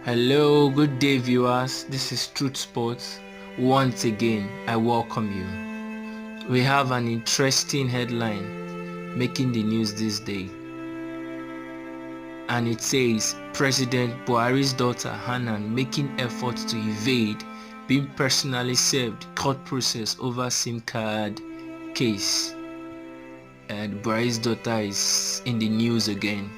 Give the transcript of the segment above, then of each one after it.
Hello, good day viewers. This is Truth Sports. Once again, I welcome you. We have an interesting headline making the news this day. And it says, President Buhari's daughter Hanan making efforts to evade being personally served court process over SIM card case. And Buhari's daughter is in the news again.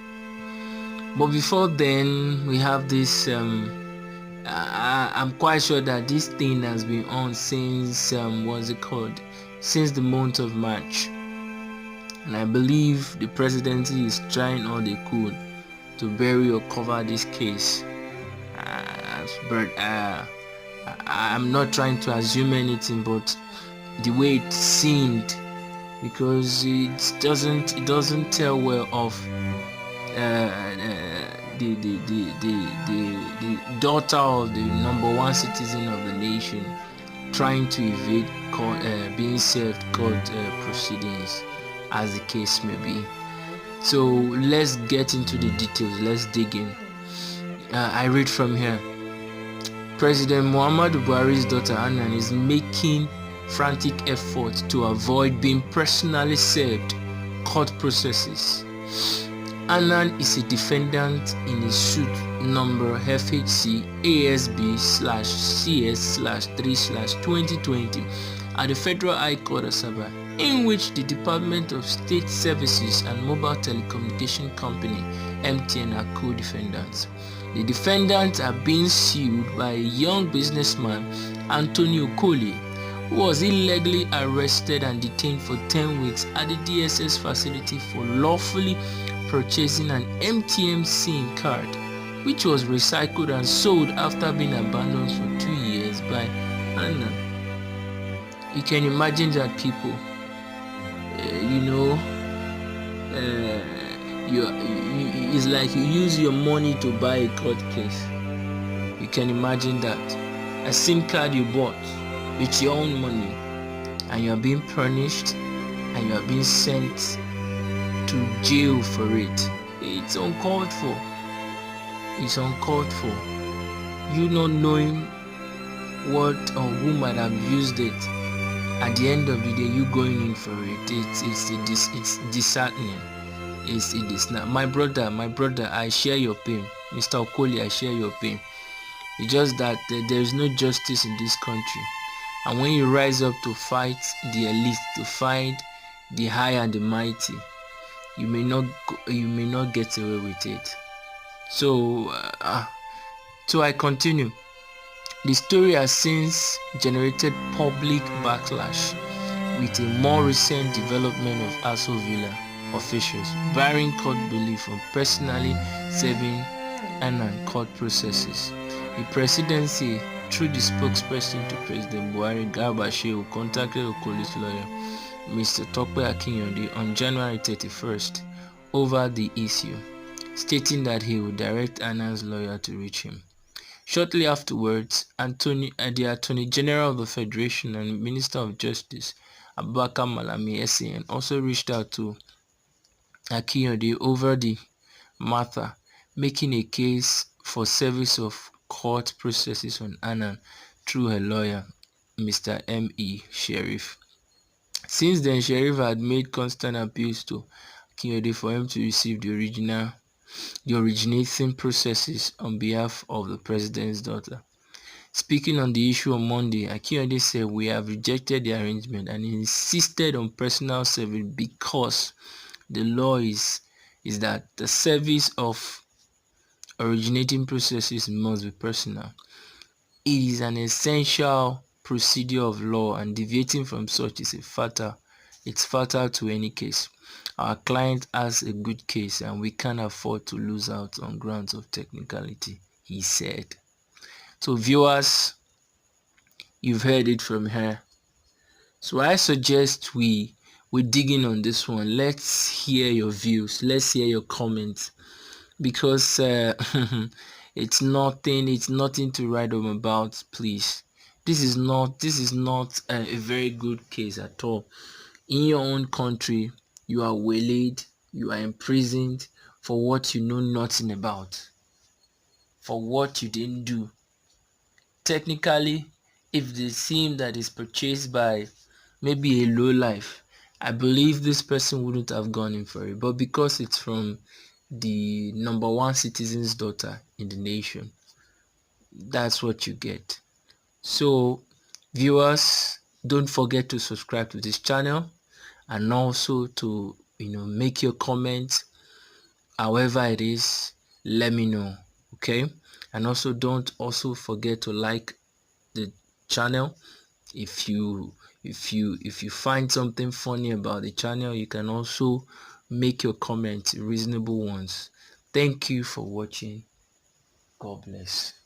But before then, we have this I'm quite sure that this thing has been on since since the month of March, and I believe the presidency is trying all they could to bury or cover this case. But I'm not trying to assume anything, but the way it seemed, because it doesn't tell well of the daughter of the number one citizen of the nation trying to evade being served court proceedings, as the case may be. So let's get into the details. Let's dig in. I read from here. President Muhammadu Buhari's daughter Hanan is making frantic efforts to avoid being personally served court processes. Hanan is a defendant in a suit number FHC ASB/CS/3/2020 at the Federal High Court of Sabah, in which the Department of State Services and Mobile Telecommunication Company (MTN) are co-defendants. The defendants are being sued by a young businessman, Anthony Okoli, who was illegally arrested and detained for 10 weeks at the DSS facility for lawfully purchasing an MTN SIM card, which was recycled and sold after being abandoned for 2 years by Hanan. You can imagine that people, it's like you use your money to buy a court case. You can imagine that. A SIM card you bought with your own money, and you are being punished, and you are being sent to jail for it. It's uncalled for. It's uncalled for. You not knowing what or who might have used it. At the end of the day, you going in for it. It's disheartening. It is not. My brother, I share your pain. Mr. Okoli, I share your pain. It's just that there is no justice in this country. And when you rise up to fight the elite, to fight the high and the mighty, you may not get away with it. So I continue. The story has since generated public backlash, with a more recent development of Aso Villa officials barring court belief from personally serving Hanan court processes. The presidency, through the spokesperson to President Buhari, Garba Shehu, contacted Okoli's lawyer, Mr. Tope Akinyode, on January 31st over the issue, stating that he would direct Hanan's lawyer to reach him. Shortly afterwards, the Attorney General of the Federation and Minister of Justice, Abubakar Malami SAN, also reached out to Akinyode over the matter, making a case for service of court processes on Hanan through her lawyer, Mr. M.E. Sheriff. Since then, Sheriff had made constant appeals to Akinyode for him to receive the originating processes on behalf of the president's daughter. Speaking on the issue on Monday, Akinyode said, "We have rejected the arrangement and insisted on personal service because the law is that the service of originating processes must be personal. It is an essential procedure of law, and deviating from such is fatal to any case. Our client has a good case and we can't afford to lose out on grounds of technicality," he said. So viewers, you've heard it from her. So I suggest we dig in on this one. Let's hear your views. Let's hear your comments, because it's nothing to write home about, please. This is not a very good case at all. In your own country, you are waylaid, you are imprisoned for what you know nothing about. for what you didn't do. Technically, if the sim that is purchased by maybe a low life, I believe this person wouldn't have gone in for it. But because it's from the number one citizen's daughter in the nation, that's what you get. So viewers, don't forget to subscribe to this channel, and also to make your comments. However it is, let me know. Okay, and also don't also forget to like the channel. If you find something funny about the channel, you can also make your comments reasonable ones. Thank you for watching. God bless.